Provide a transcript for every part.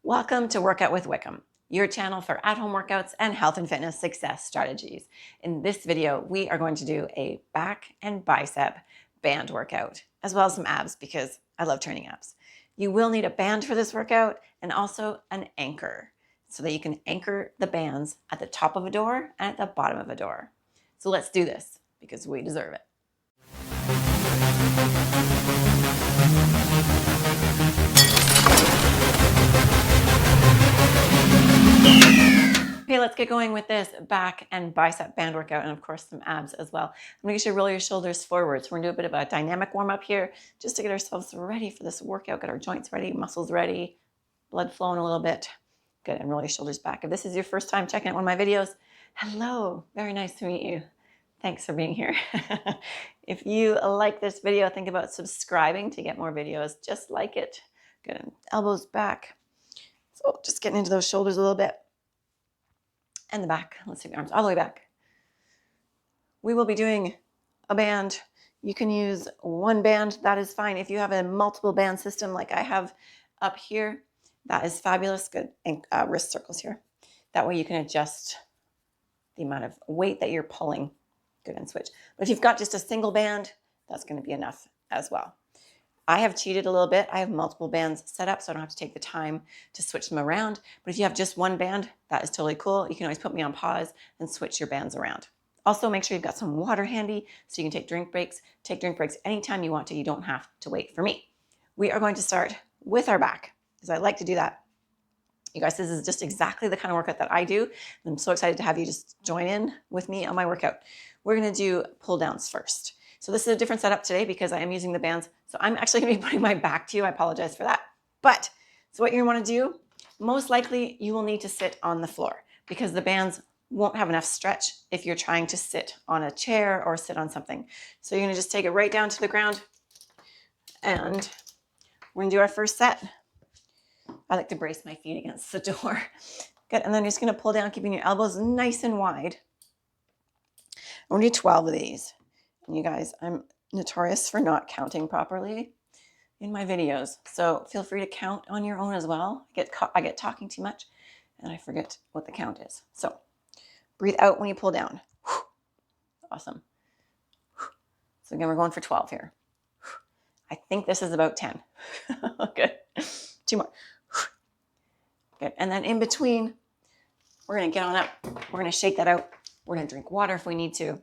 Welcome to Workout with Wickham, your channel for at-home workouts and health and fitness success strategies. In this video, we are going to do a back and bicep band workout, as well as some abs because I love training abs. You will need a band for this workout and also an anchor so that you can anchor the bands at the top of a door and at the bottom of a door. So let's do this because we deserve it. Okay, let's get going with this back and bicep band workout and of course some abs as well. I'm gonna get you to roll your shoulders forwards. We're gonna do a bit of a dynamic warm up here just to get ourselves ready for this workout, get our joints ready, muscles ready, blood flowing a little bit. Good, and roll your shoulders back. If this is your first time checking out one of my videos, hello, very nice to meet you. Thanks for being here. If you like this video, think about subscribing to get more videos just like it. Good, elbows back. So just getting into those shoulders a little bit. And the back. Let's take the arms all the way back. We will be doing a band. You can use one band, that is fine. If you have a multiple band system like I have up here, that is fabulous. Good. And wrist circles here. That way you can adjust the amount of weight that you're pulling. Good, and switch. But if you've got just a single band, that's going to be enough as well. I have cheated a little bit. I have multiple bands set up, so I don't have to take the time to switch them around. But if you have just one band, that is totally cool. You can always put me on pause and switch your bands around. Also, make sure you've got some water handy so you can take drink breaks. Take drink breaks anytime you want to. You don't have to wait for me. We are going to start with our back because I like to do that. You guys, this is just exactly the kind of workout that I do. I'm so excited to have you just join in with me on my workout. We're going to do pull downs first. So this is a different setup today because I am using the bands. So I'm actually going to be putting my back to you. I apologize for that. But so what you're going to want to do, most likely you will need to sit on the floor because the bands won't have enough stretch if you're trying to sit on a chair or sit on something. So you're going to just take it right down to the ground and we're going to do our first set. I like to brace my feet against the door. Good. And then you're just going to pull down, keeping your elbows nice and wide. I'm going to do 12 of these. And you guys, I'm notorious for not counting properly in my videos. So feel free to count on your own as well. I get talking too much and I forget what the count is. So breathe out when you pull down. Awesome. So again, we're going for 12 here. I think this is about 10. Good. 2 more. Good. And then in between, we're going to get on up. We're going to shake that out. We're going to drink water if we need to.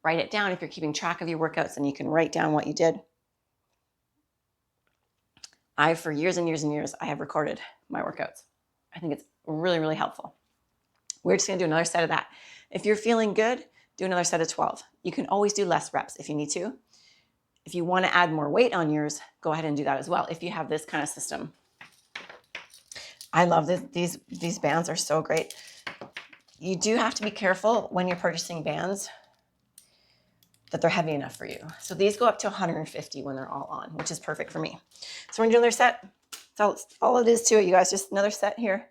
Write it down if you're keeping track of your workouts and you can write down what you did. For years and years and years, I have recorded my workouts. I think it's really, really helpful. We're just going to do another set of that. If you're feeling good, do another set of 12. You can always do less reps if you need to. If you want to add more weight on yours, go ahead and do that as well if you have this kind of system. I love this. These bands are so great. You do have to be careful when you're purchasing bands that they're heavy enough for you. So these go up to 150 when they're all on, which is perfect for me. So we're gonna do another set. That's all it is to it, you guys. Just another set here.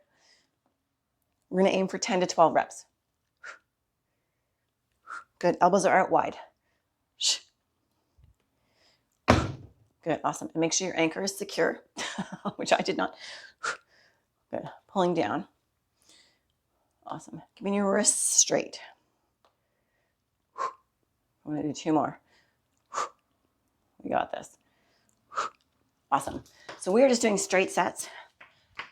We're gonna aim for 10 to 12 reps. Good, elbows are out wide. Good, awesome. And make sure your anchor is secure, which I did not. Good, pulling down. Awesome, keeping your wrists straight. I'm going to do 2 more. We got this. Awesome. So we are just doing straight sets.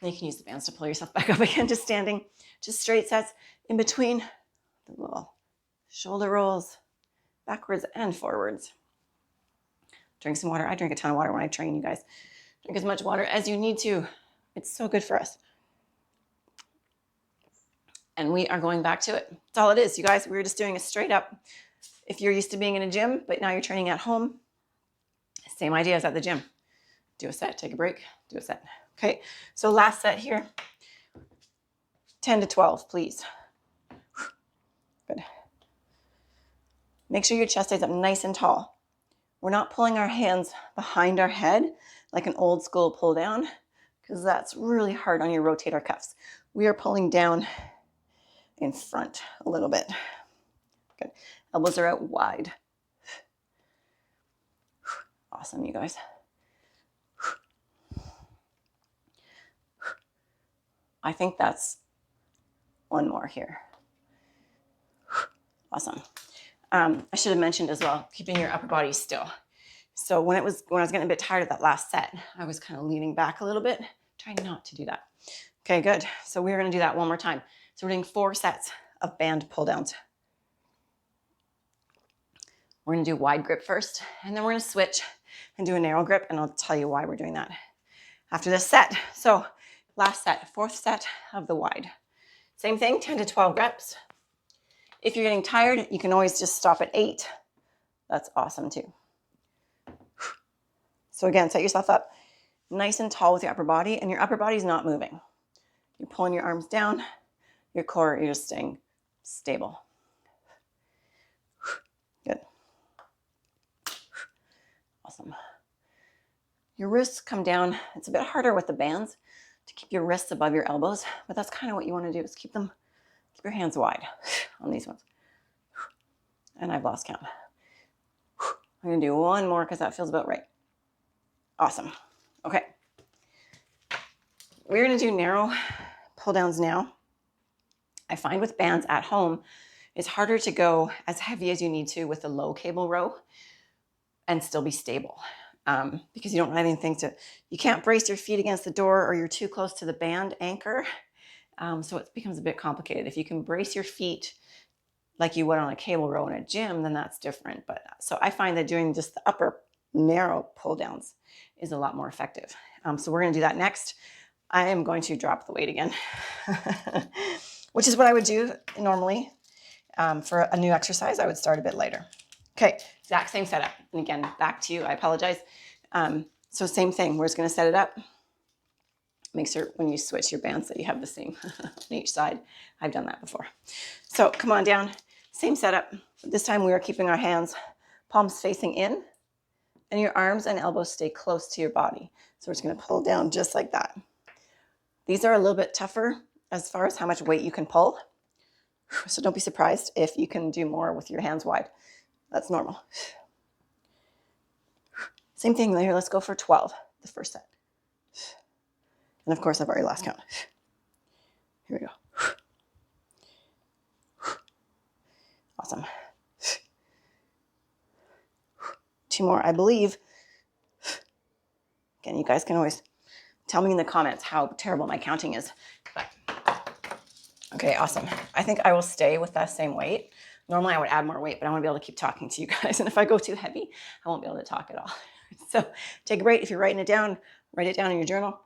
And you can use the bands to pull yourself back up again, just standing. Just straight sets in between the little shoulder rolls, backwards and forwards. Drink some water. I drink a ton of water when I train, you guys. Drink as much water as you need to. It's so good for us. And we are going back to it. That's all it is, you guys. We're just doing a straight up. If you're used to being in a gym, but now you're training at home, same idea as at the gym. Do a set, take a break, do a set. Okay, so last set here, 10 to 12, please. Good. Make sure your chest stays up nice and tall. We're not pulling our hands behind our head like an old school pull down, because that's really hard on your rotator cuffs. We are pulling down in front a little bit. Good. Elbows are out wide. Awesome, you guys. I think that's one more here. Awesome. I should have mentioned as well, keeping your upper body still. So when I was getting a bit tired of that last set, I was kind of leaning back a little bit, trying not to do that. Okay, good. So we're going to do that one more time. So we're doing 4 sets of band pull downs. We're going to do wide grip first, and then we're going to switch and do a narrow grip, and I'll tell you why we're doing that after this set. So last set, 4th set of the wide. Same thing, 10 to 12 reps. If you're getting tired, you can always just stop at 8. That's awesome too. So again, set yourself up nice and tall with your upper body, and your upper body is not moving. You're pulling your arms down, your core, you're just staying stable. Good. Awesome. Your wrists come down. It's a bit harder with the bands to keep your wrists above your elbows, but that's kind of what you want to do, is keep your hands wide on these ones. And I've lost count. I'm going to do one more because that feels about right. Awesome. Okay. We're going to do narrow pull downs now. I find with bands at home, it's harder to go as heavy as you need to with a low cable row and still be stable. Because you don't have anything you can't brace your feet against the door, or you're too close to the band anchor. So it becomes a bit complicated. If you can brace your feet like you would on a cable row in a gym, then that's different. But so I find that doing just the upper narrow pull downs is a lot more effective. So we're going to do that next. I am going to drop the weight again, which is what I would do normally. For a new exercise, I would start a bit lighter. Okay, exact same setup. And again, back to you, I apologize. So same thing, we're just going to set it up. Make sure when you switch your bands that you have the same on each side. I've done that before. So come on down, same setup. This time we are keeping our hands, palms facing in, and your arms and elbows stay close to your body. So we're just going to pull down just like that. These are a little bit tougher as far as how much weight you can pull. So don't be surprised if you can do more with your hands wide. That's normal. Same thing here. Let's go for 12, the first set. And of course, I've already lost count. Here we go. Awesome. 2 more, I believe. Again, you guys can always tell me in the comments how terrible my counting is. But, okay, awesome. I think I will stay with that same weight. Normally I would add more weight, but I want to be able to keep talking to you guys. And if I go too heavy, I won't be able to talk at all. So take a break. If you're writing it down, write it down in your journal.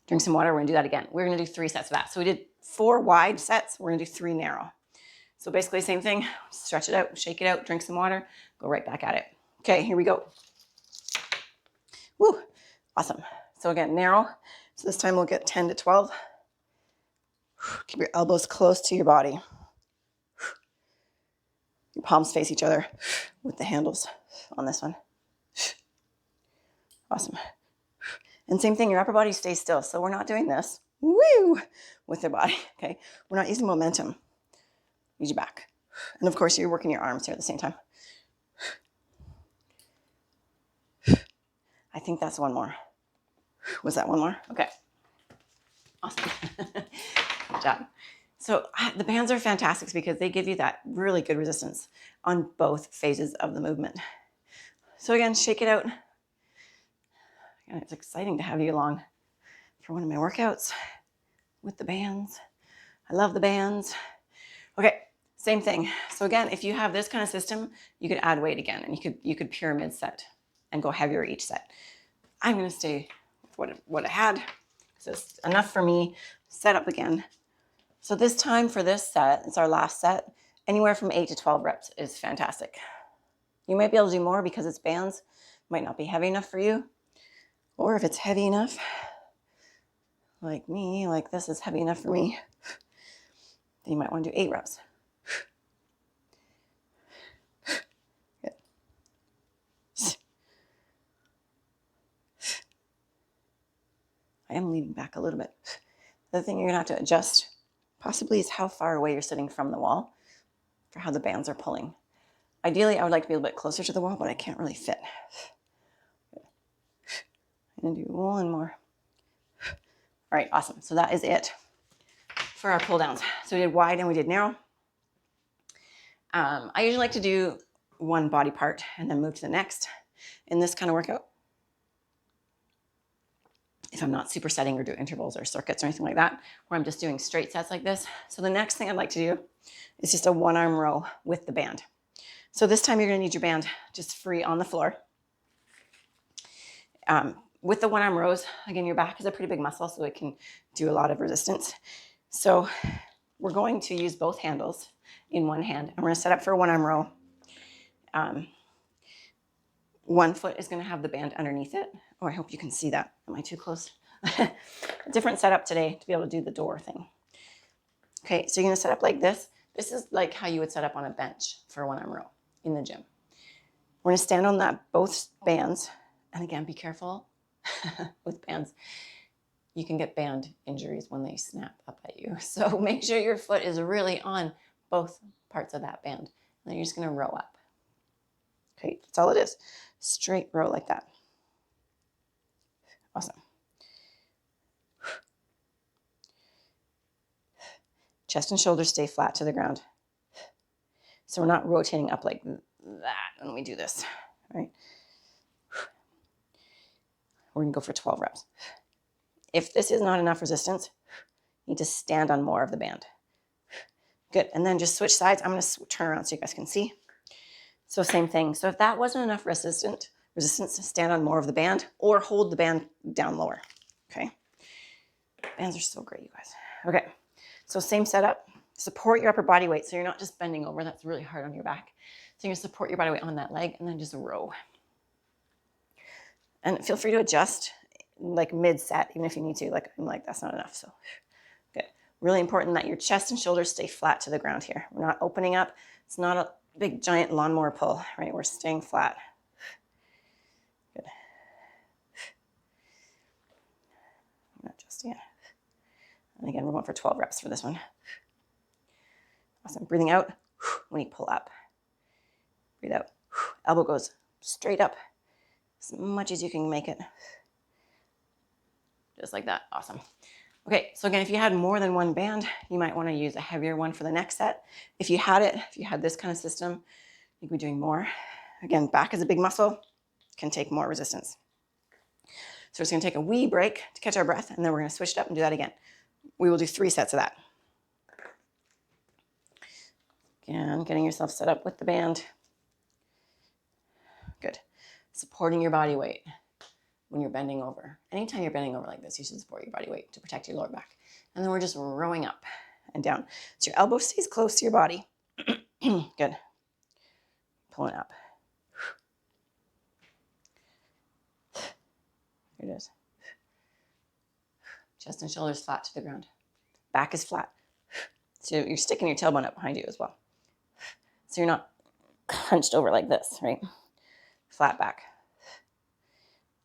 Drink some water. We're going to do that again. We're going to do 3 sets of that. So we did 4 wide sets. We're going to do 3 narrow. So basically same thing. Stretch it out, shake it out, drink some water, go right back at it. Okay, here we go. Woo, awesome. So again, narrow. So this time we'll get 10 to 12. Keep your elbows close to your body. Your palms face each other with the handles on this one. Awesome. And same thing, your upper body stays still. So we're not doing this, woo, with the body, okay? We're not using momentum. Use your back. And of course, you're working your arms here at the same time. I think that's one more. Was that one more? Okay. Awesome. Good job. So the bands are fantastic because they give you that really good resistance on both phases of the movement. So again, shake it out. And it's exciting to have you along for one of my workouts with the bands. I love the bands. Okay, same thing. So again, if you have this kind of system, you could add weight again, and you could pyramid set and go heavier each set. I'm going to stay with what I had. So it's enough for me. Set up again. So this time for this set, it's our last set, anywhere from 8 to 12 reps is fantastic. You might be able to do more because it's bands. Might not be heavy enough for you. Or if it's heavy enough, like me, like this is heavy enough for me, then you might want to do 8 reps. Good. I am leaning back a little bit. The thing you're going to have to adjust possibly is how far away you're sitting from the wall for how the bands are pulling. Ideally, I would like to be a little bit closer to the wall, but I can't really fit. I'm going to do one more. All right, awesome. So that is it for our pull downs. So we did wide and we did narrow. I usually like to do one body part and then move to the next in this kind of workout, if I'm not supersetting or doing intervals or circuits or anything like that, where I'm just doing straight sets like this. So the next thing I'd like to do is just a one arm row with the band. So this time you're gonna need your band just free on the floor. With the one arm rows, again, your back is a pretty big muscle, so it can do a lot of resistance. So we're going to use both handles in one hand, and we're gonna set up for a one arm row. One foot is gonna have the band underneath it. Oh, I hope you can see that. Am I too close? A different setup today to be able to do the door thing. Okay, so you're gonna set up like this. This is like how you would set up on a bench for a one arm row in the gym. We're gonna stand on that, both bands. And again, be careful with bands. You can get band injuries when they snap up at you. So make sure your foot is really on both parts of that band. And then you're just gonna row up. Okay, that's all it is. Straight row like that. Awesome. Chest and shoulders stay flat to the ground. So we're not rotating up like that when we do this, right? We're gonna go for 12 reps. If this is not enough resistance, you need to stand on more of the band. Good, and then just switch sides. I'm gonna turn around so you guys can see. So same thing. So if that wasn't enough resistance, stand on more of the band or hold the band down lower, okay? Bands are so great, you guys. Okay, so same setup. Support your upper body weight so you're not just bending over. That's really hard on your back. So you're gonna support your body weight on that leg and then just row. And feel free to adjust like mid-set, even if you need to. Like I'm like, that's not enough, so good. Really important that your chest and shoulders stay flat to the ground here. We're not opening up. It's not a big giant lawnmower pull, right? We're staying flat. Good. I'm not adjusting it. And again, we're going for 12 reps for this one. Awesome. Breathing out when you pull up. Breathe out. Elbow goes straight up as much as you can make it. Just like that. Awesome. Okay, so again, if you had more than one band, you might want to use a heavier one for the next set. If you had this kind of system, you could be doing more. Again, back is a big muscle, can take more resistance. So we're just gonna take a wee break to catch our breath, and then we're gonna switch it up and do that again. We will do 3 sets of that. Again, getting yourself set up with the band. Good. Supporting your body weight when you're bending over. Anytime you're bending over like this, you should support your body weight to protect your lower back. And then we're just rowing up and down. So your elbow stays close to your body. Good. Pulling up. Here it is. Chest and shoulders flat to the ground. Back is flat. So you're sticking your tailbone up behind you as well. So you're not hunched over like this, right? Flat back.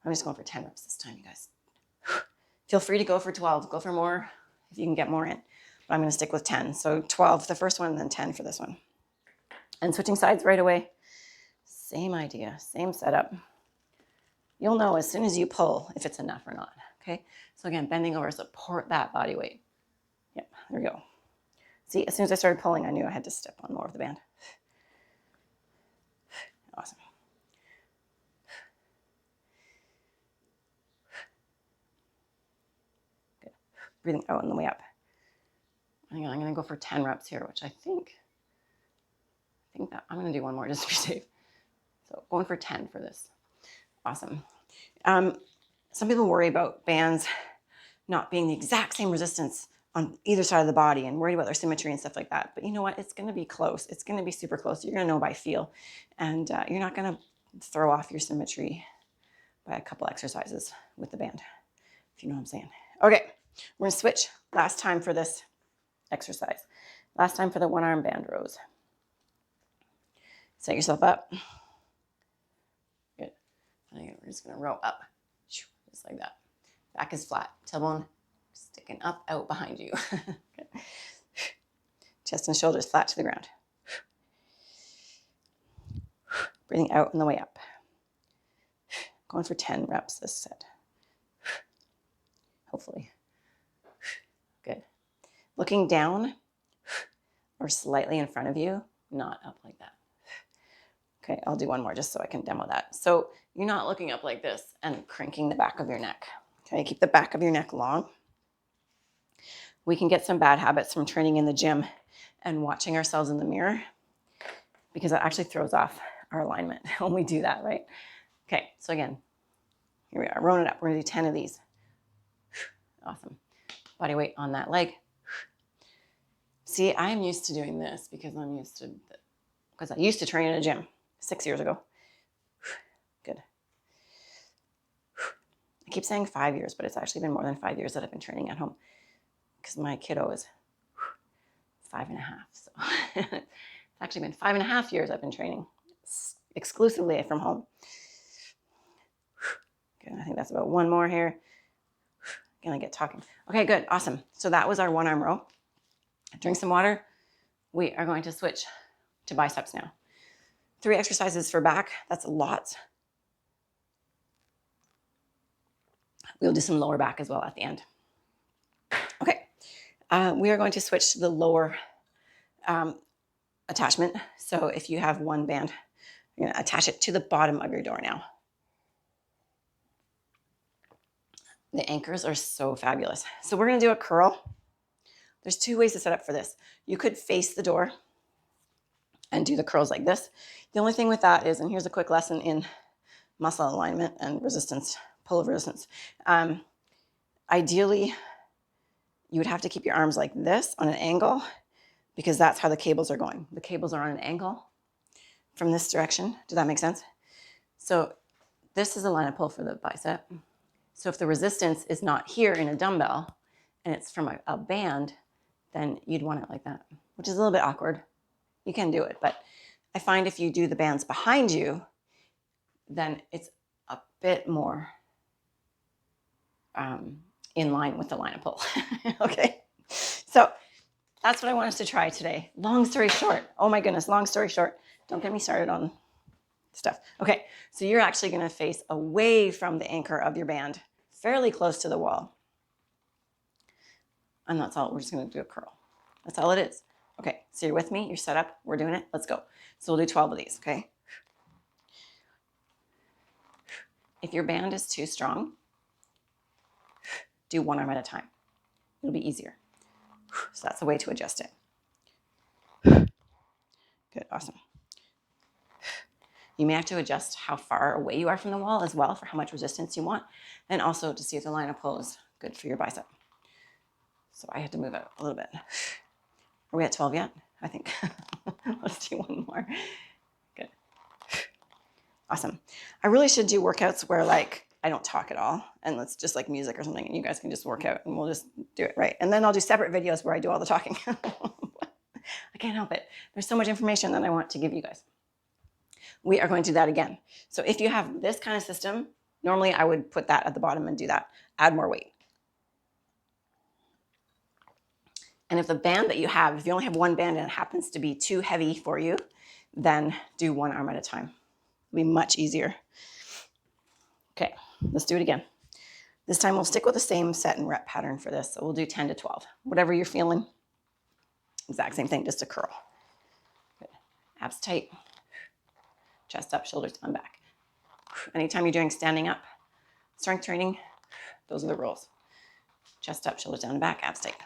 I'm just going for 10 reps this time, you guys. Feel free to go for 12. Go for more if you can get more in. But I'm going to stick with 10. So 12 for the first one and then 10 for this one. And switching sides right away. Same idea, same setup. You'll know as soon as you pull if it's enough or not, okay? So again, bending over, support that body weight. Yep, there we go. See, as soon as I started pulling, I knew I had to step on more of the band. Awesome. Good. Breathing out on the way up. Hang on, I'm gonna go for 10 reps here, which I think that I'm gonna do one more just to be safe. So going for 10 for this. Awesome. Some people worry about bands not being the exact same resistance on either side of the body and worried about their symmetry and stuff like that. But you know what? It's going to be close. It's going to be super close. You're going to know by feel. And you're not going to throw off your symmetry by a couple exercises with the band, if you know what I'm saying. Okay, we're going to switch last time for this exercise. Last time for the one arm band rows. Set yourself up. Good. And we're just going to row up. Just like that. Back is flat. Tailbone sticking up out behind you. Chest and shoulders flat to the ground. Breathing out on the way up. Going for 10 reps this set. Hopefully. Good. Looking down or slightly in front of you, not up like that. Okay, I'll do one more just so I can demo that. So you're not looking up like this and cranking the back of your neck. Okay, keep the back of your neck long. We can get some bad habits from training in the gym and watching ourselves in the mirror because that actually throws off our alignment when we do that, right? Okay, so again, here we are, rolling it up. We're gonna do 10 of these. Awesome. Body weight on that leg. See, I'm used to doing this because I used to train in a gym 6 years ago. Good. I keep saying 5 years, but it's actually been more than 5 years that I've been training at home because my kiddo is 5.5. So it's actually been 5.5 years I've been training exclusively from home. Good. I think that's about one more here. Gonna get talking. Okay, good. Awesome. So that was our one arm row. Drink some water. We are going to switch to biceps now. 3 exercises for back. That's a lot. We'll do some lower back as well at the end. Okay. We are going to switch to the lower attachment. So if you have one band, you're going to attach it to the bottom of your door now. The anchors are so fabulous. So we're going to do a curl. There's 2 ways to set up for this. You could face the door and do the curls like this. The only thing with that is, and here's a quick lesson in muscle alignment and resistance, pull of resistance. Ideally, you would have to keep your arms like this on an angle because that's how the cables are going. The cables are on an angle from this direction. Does that make sense? So this is a line of pull for the bicep. So if the resistance is not here in a dumbbell and it's from a band, then you'd want it like that, which is a little bit awkward. You can do it, but I find if you do the bands behind you, then it's a bit more in line with the line of pull. Okay, so that's what I want us to try today. Long story short, oh my goodness, long story short, don't get me started on stuff. Okay, so you're actually gonna face away from the anchor of your band, fairly close to the wall. And that's all, we're just gonna do a curl. That's all it is. Okay, so you're with me, you're set up, we're doing it, let's go. So we'll do 12 of these, okay? If your band is too strong, do one arm at a time. It'll be easier. So that's a way to adjust it. Good, awesome. You may have to adjust how far away you are from the wall as well for how much resistance you want, and also to see if the line of pull is good for your bicep. So I had to move it a little bit. Are we at 12 yet? I think. Let's do one more. Good. Awesome. I really should do workouts where like I don't talk at all and let's just like music or something and you guys can just work out and we'll just do it, right? And then I'll do separate videos where I do all the talking. I can't help it. There's so much information that I want to give you guys. We are going to do that again. So if you have this kind of system, normally I would put that at the bottom and do that. Add more weight. And if the band that you have, if you only have one band and it happens to be too heavy for you, then do one arm at a time. It'll be much easier. Okay, let's do it again. This time we'll stick with the same set and rep pattern for this. So we'll do 10 to 12, whatever you're feeling. Exact same thing, just a curl. Good. Abs tight. Chest up, shoulders down, back. Anytime you're doing standing up, strength training, those are the rules. Chest up, shoulders down and back, abs tight.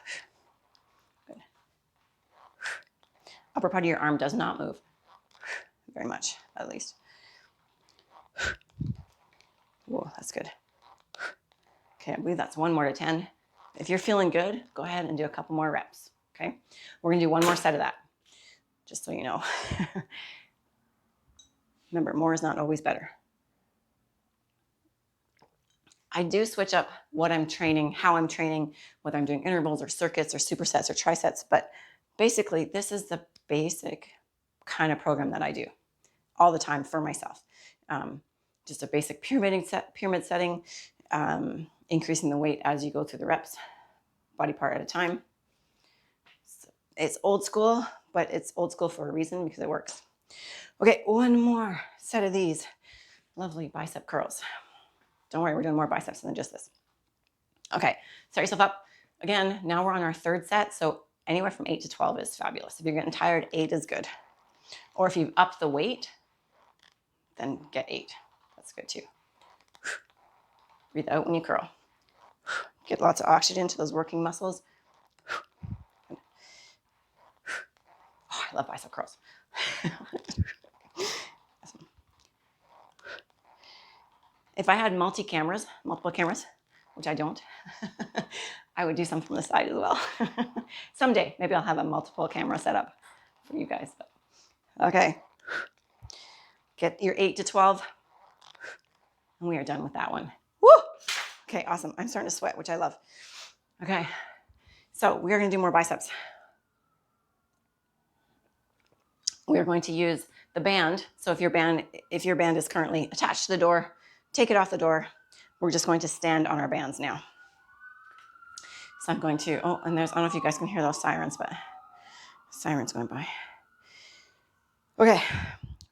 Good. Upper part of your arm does not move very much, at least. Whoa, that's good. Okay, I believe that's 1 more to 10. If you're feeling good, go ahead and do a couple more reps, okay? We're gonna do 1 more set of that, just so you know. Remember, more is not always better. I do switch up what I'm training, how I'm training, whether I'm doing intervals or circuits or supersets or trisets, but basically this is the basic kind of program that I do all the time for myself. Just a basic pyramid setting, increasing the weight as you go through the reps, body part at a time. It's old school, but it's old school for a reason because it works. Okay, 1 more set of these lovely bicep curls. Don't worry, we're doing more biceps than just this. Okay, set yourself up, Again, now we're on our third set, so anywhere from 8 to 12 is fabulous. If you're getting tired, 8 is good. Or if you've upped the weight, then get 8. That's good too. Breathe out when you curl. Get lots of oxygen to those working muscles. Oh, I love bicep curls. If I had multiple cameras, which I don't, I would do some from the side as well. Someday, maybe I'll have a multiple camera setup for you guys. But okay, get your 8 to 12, and we are done with that one. Woo! Okay, awesome. I'm starting to sweat, which I love. Okay, so we are going to do more biceps. We are going to use the band. So if your band is currently attached to the door, take it off the door. We're just going to stand on our bands now. So I'm going to, oh, and I don't know if you guys can hear those sirens, but sirens going by. Okay,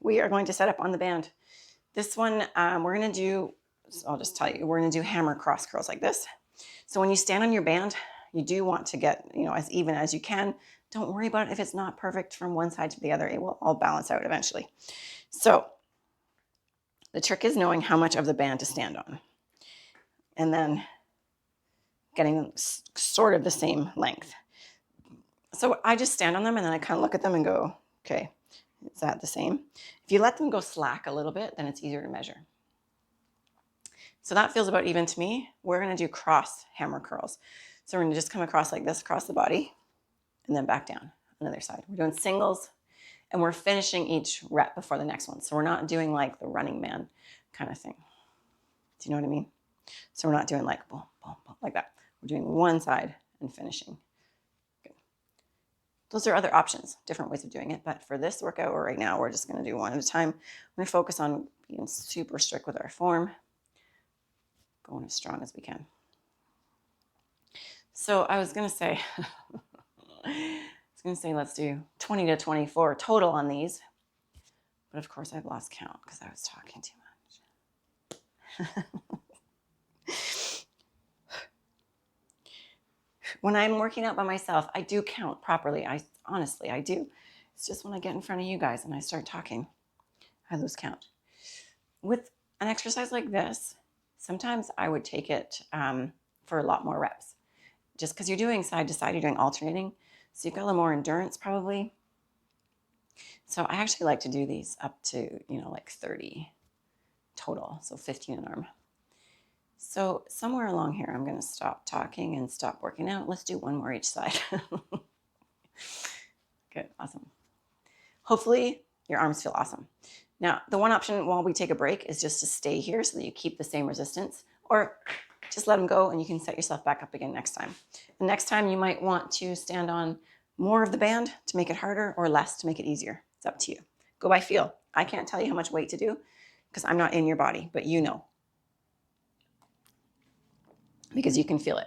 we are going to set up on the band. This one, we're going to do, I'll just tell you, we're going to do hammer cross curls like this. So when you stand on your band, you do want to get, as even as you can. Don't worry about it if it's not perfect from one side to the other. It will all balance out eventually. So the trick is knowing how much of the band to stand on. And then getting sort of the same length. So I just stand on them and then I kind of look at them and go, okay, is that the same? If you let them go slack a little bit, then it's easier to measure. So that feels about even to me. We're going to do cross hammer curls. So we're going to just come across like this, across the body, and then back down on the other side. We're doing singles, and we're finishing each rep before the next one. So we're not doing like the Running Man kind of thing. Do you know what I mean? So we're not doing like boom, boom, boom, like that. We're doing one side and finishing. Good. Those are other options, different ways of doing it. But for this workout right now, we're just going to do one at a time. We're going to focus on being super strict with our form, going as strong as we can. So I was going to say, let's do 20 to 24 total on these. But of course, I've lost count because I was talking too much. When I'm working out by myself, I do count properly. Honestly, I do. It's just when I get in front of you guys and I start talking, I lose count. With an exercise like this, sometimes I would take it for a lot more reps. Just because you're doing side to side, you're doing alternating. So you've got a little more endurance probably. So I actually like to do these up to, like 30 total. So 15 an arm. So somewhere along here, I'm going to stop talking and stop working out. Let's do one more each side. Good, awesome. Hopefully your arms feel awesome. Now, the one option while we take a break is just to stay here so that you keep the same resistance, or just let them go and you can set yourself back up again next time. And next time you might want to stand on more of the band to make it harder or less to make it easier. It's up to you. Go by feel. I can't tell you how much weight to do because I'm not in your body, but you know. Because you can feel it.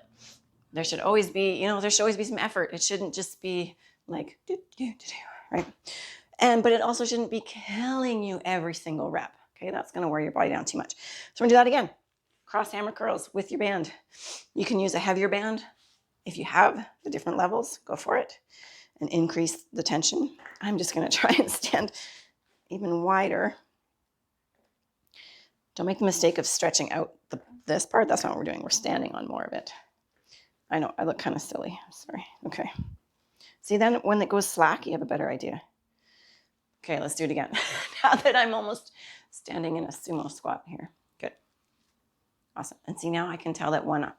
There should always be some effort. It shouldn't just be like, right? But it also shouldn't be killing you every single rep. Okay, that's gonna wear your body down too much. So we're gonna do that again. Cross hammer curls with your band. You can use a heavier band. If you have the different levels, go for it and increase the tension. I'm just gonna try and stand even wider. Don't make the mistake of stretching out this part. That's not what we're doing. We're standing on more of it. I know, I look kind of silly. I'm sorry. Okay. See, then when it goes slack, you have a better idea. Okay, let's do it again. Now that I'm almost standing in a sumo squat here. Good. Awesome. And see, now I can tell that one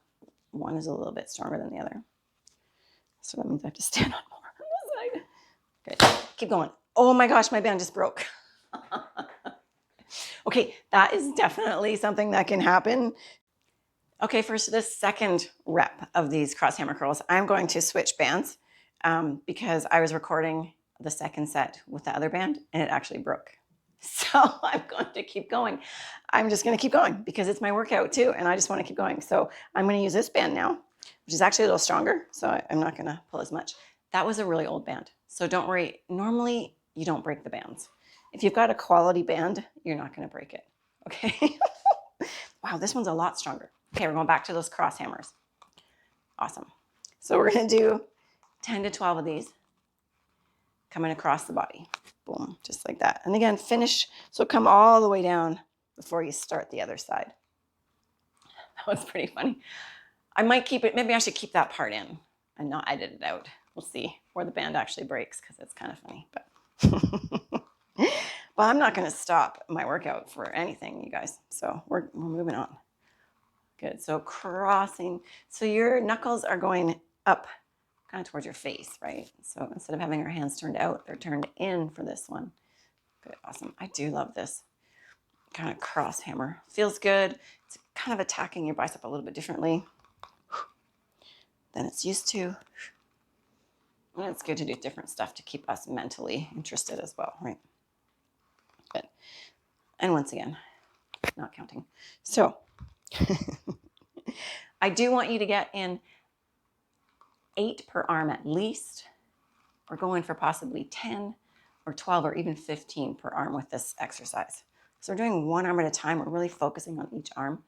is a little bit stronger than the other. So that means I have to stand on more on this side. Good. Keep going. Oh my gosh, my band just broke. Okay, that is definitely something that can happen. Okay, for the second rep of these cross hammer curls, I'm going to switch bands because I was recording the second set with the other band and it actually broke. So I'm going to keep going. I'm just going to keep going because it's my workout too and I just want to keep going. So I'm going to use this band now, which is actually a little stronger. So I'm not going to pull as much. That was a really old band. So don't worry. Normally, you don't break the bands. If you've got a quality band, you're not going to break it. Okay. Wow, this one's a lot stronger. Okay, we're going back to those cross hammers. Awesome. So we're going to do 10 to 12 of these coming across the body. Boom, just like that. And again, finish. So come all the way down before you start the other side. That was pretty funny. I might keep it. Maybe I should keep that part in and not edit it out. We'll see where the band actually breaks because it's kind of funny. But but I'm not going to stop my workout for anything, you guys. So we're moving on. Good. So crossing. So your knuckles are going up kind of towards your face, right? So instead of having our hands turned out, they're turned in for this one. Good. Awesome. I do love this kind of cross hammer. Feels good. It's kind of attacking your bicep a little bit differently than it's used to. And it's good to do different stuff to keep us mentally interested as well, right? Good. And once again, not counting. So I do want you to get in 8 per arm at least. We're going for possibly 10 or 12 or even 15 per arm with this exercise. So we're doing one arm at a time. We're really focusing on each arm.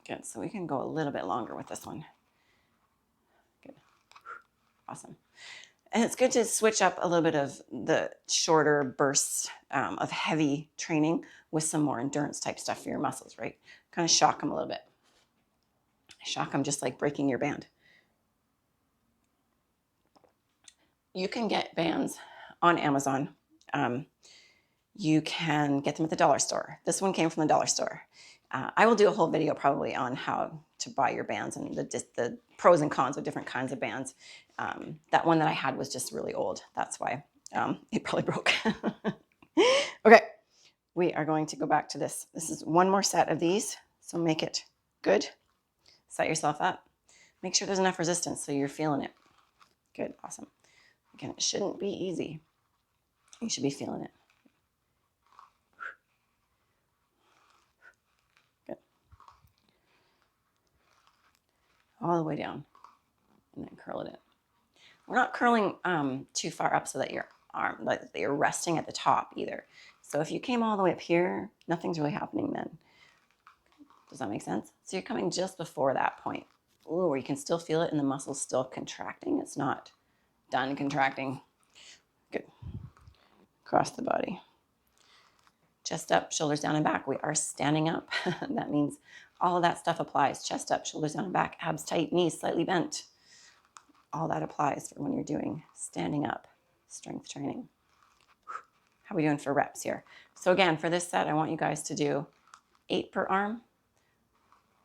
Good. So we can go a little bit longer with this one. Good. Awesome. And it's good to switch up a little bit of the shorter bursts of heavy training with some more endurance type stuff for your muscles, right? Kind of shock them a little bit. Shock them just like breaking your band. You can get bands on Amazon. You can get them at the dollar store. This one came from the dollar store. I will do a whole video probably on how to buy your bands and the pros and cons of different kinds of bands. That one that I had was just really old. That's why it probably broke. Okay, we are going to go back to this. This is one more set of these. So make it good. Set yourself up. Make sure there's enough resistance so you're feeling it. Good, awesome. Again, it shouldn't be easy. You should be feeling it. Good. All the way down. And then curl it in. We're not curling too far up so that your arm, like you're resting at the top either. So if you came all the way up here, nothing's really happening then. Does that make sense? So you're coming just before that point. Ooh, where you can still feel it and the muscle's still contracting. It's not done contracting. Good. Across the body. Chest up, shoulders down and back. We are standing up. That means all of that stuff applies. Chest up, shoulders down and back, abs tight, knees slightly bent. All that applies for when you're doing standing up strength training. How are we doing for reps here? So again, for this set, I want you guys to do 8 per arm,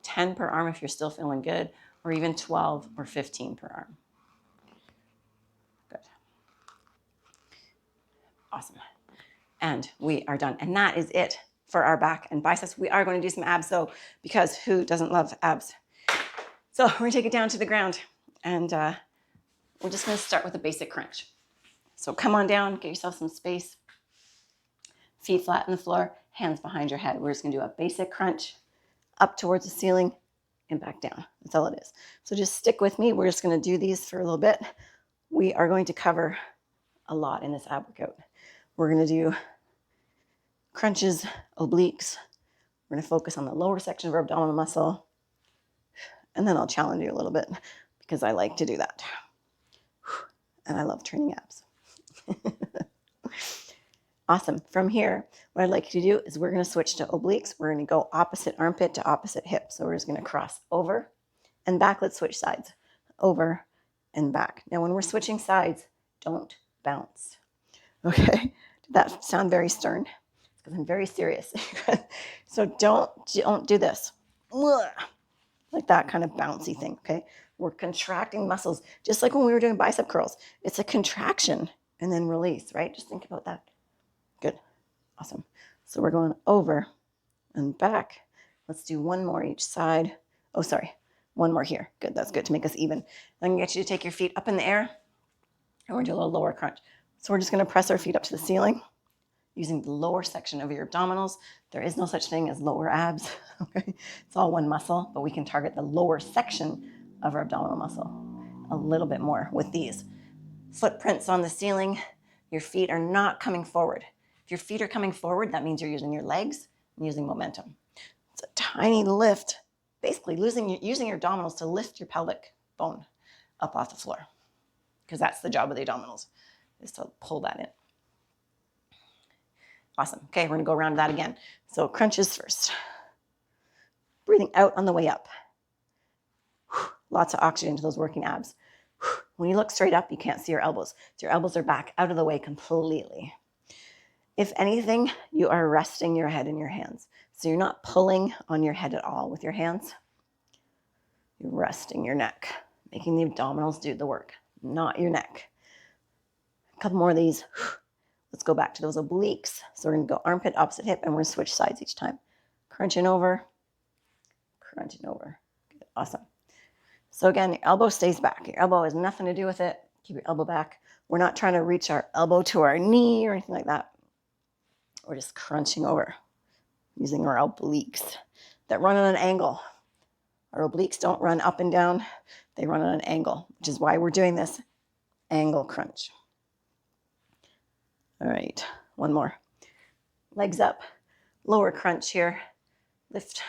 10 per arm if you're still feeling good, or even 12 or 15 per arm. Good. Awesome. And we are done. And that is it for our back and biceps. We are going to do some abs though, because who doesn't love abs? So we're going to take it down to the ground and we're just going to start with a basic crunch. So come on down, get yourself some space. Feet flat on the floor, hands behind your head. We're just going to do a basic crunch up towards the ceiling and back down. That's all it is. So just stick with me. We're just going to do these for a little bit. We are going to cover a lot in this ab workout. We're going to do crunches, obliques. We're going to focus on the lower section of our abdominal muscle. And then I'll challenge you a little bit because I like to do that. And I love training abs. Awesome. From here, what I'd like you to do is we're going to switch to obliques. We're going to go opposite armpit to opposite hip. So we're just going to cross over and back. Let's switch sides. Over and back. Now, when we're switching sides, don't bounce. Okay? Did that sound very stern? Because I'm very serious. So don't do this. Like that kind of bouncy thing, okay? We're contracting muscles, just like when we were doing bicep curls. It's a contraction and then release, right? Just think about that. Good. Awesome. So we're going over and back. Let's do one more each side. Oh, sorry. One more here. Good. That's good to make us even. I'm going to get you to take your feet up in the air. And we're going to do a little lower crunch. So we're just going to press our feet up to the ceiling using the lower section of your abdominals. There is no such thing as lower abs. Okay? It's all one muscle, but we can target the lower section of our abdominal muscle a little bit more with these. Footprints on the ceiling. Your feet are not coming forward. If your feet are coming forward, that means you're using your legs and using momentum. It's a tiny lift, basically using your abdominals to lift your pelvic bone up off the floor, because that's the job of the abdominals, is to pull that in. Awesome. Okay, we're going to go around that again. So crunches first. Breathing out on the way up. Lots of oxygen to those working abs. When you look straight up, you can't see your elbows. So your elbows are back out of the way completely. If anything, you are resting your head in your hands. So you're not pulling on your head at all with your hands. You're resting your neck, making the abdominals do the work, not your neck. A couple more of these. Let's go back to those obliques. So we're going to go armpit, opposite hip, and we're going to switch sides each time. Crunching over, crunching over. Good. Awesome. So again, your elbow stays back. Your elbow has nothing to do with it. Keep your elbow back. We're not trying to reach our elbow to our knee or anything like that. We're just crunching over using our obliques that run on an angle. Our obliques don't run up and down. They run on an angle, which is why we're doing this angle crunch. All right, one more. Legs up, lower crunch here. Lift.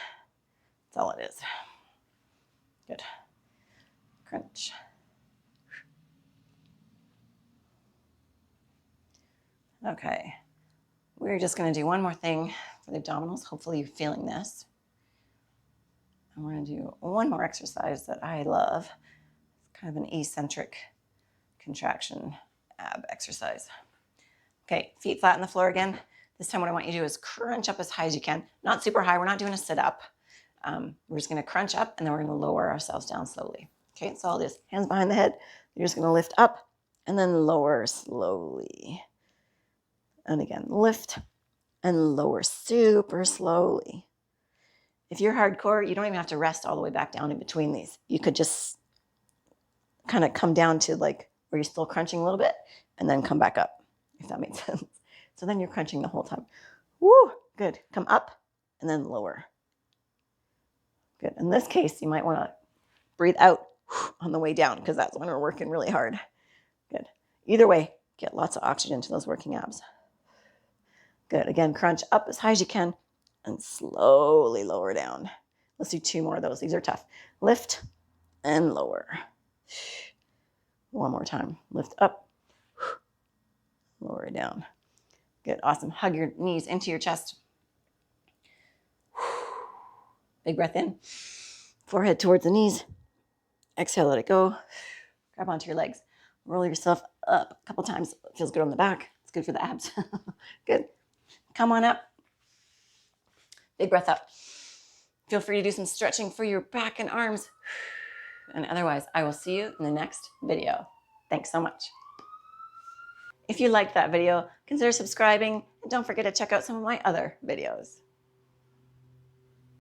That's all it is. Good. Crunch. Okay. We're just going to do one more thing for the abdominals. Hopefully you're feeling this. And we're going to do one more exercise that I love. It's kind of an eccentric contraction ab exercise. Okay, feet flat on the floor again. This time what I want you to do is crunch up as high as you can. Not super high. We're not doing a sit-up. We're just going to crunch up, and then we're going to lower ourselves down slowly. Okay, so all this, hands behind the head. You're just going to lift up and then lower slowly. And again, lift and lower super slowly. If you're hardcore, you don't even have to rest all the way back down in between these. You could just kind of come down to like where you're still crunching a little bit and then come back up, if that makes sense. So then you're crunching the whole time. Woo, good. Come up and then lower. Good. In this case, you might want to breathe out on the way down because that's when we're working really hard. Good. Either way, get lots of oxygen to those working abs. Good. Again, crunch up as high as you can and slowly lower down. Let's do two more of those. These are tough. Lift and lower. One more time. Lift up, lower it down. Good. Awesome. Hug your knees into your chest. Big breath in. Forehead towards the knees. Exhale, let it go. Grab onto your legs. Roll yourself up a couple times. It feels good on the back. It's good for the abs. Good. Come on up. Big breath up. Feel free to do some stretching for your back and arms. And otherwise, I will see you in the next video. Thanks so much. If you liked that video, consider subscribing and don't forget to check out some of my other videos.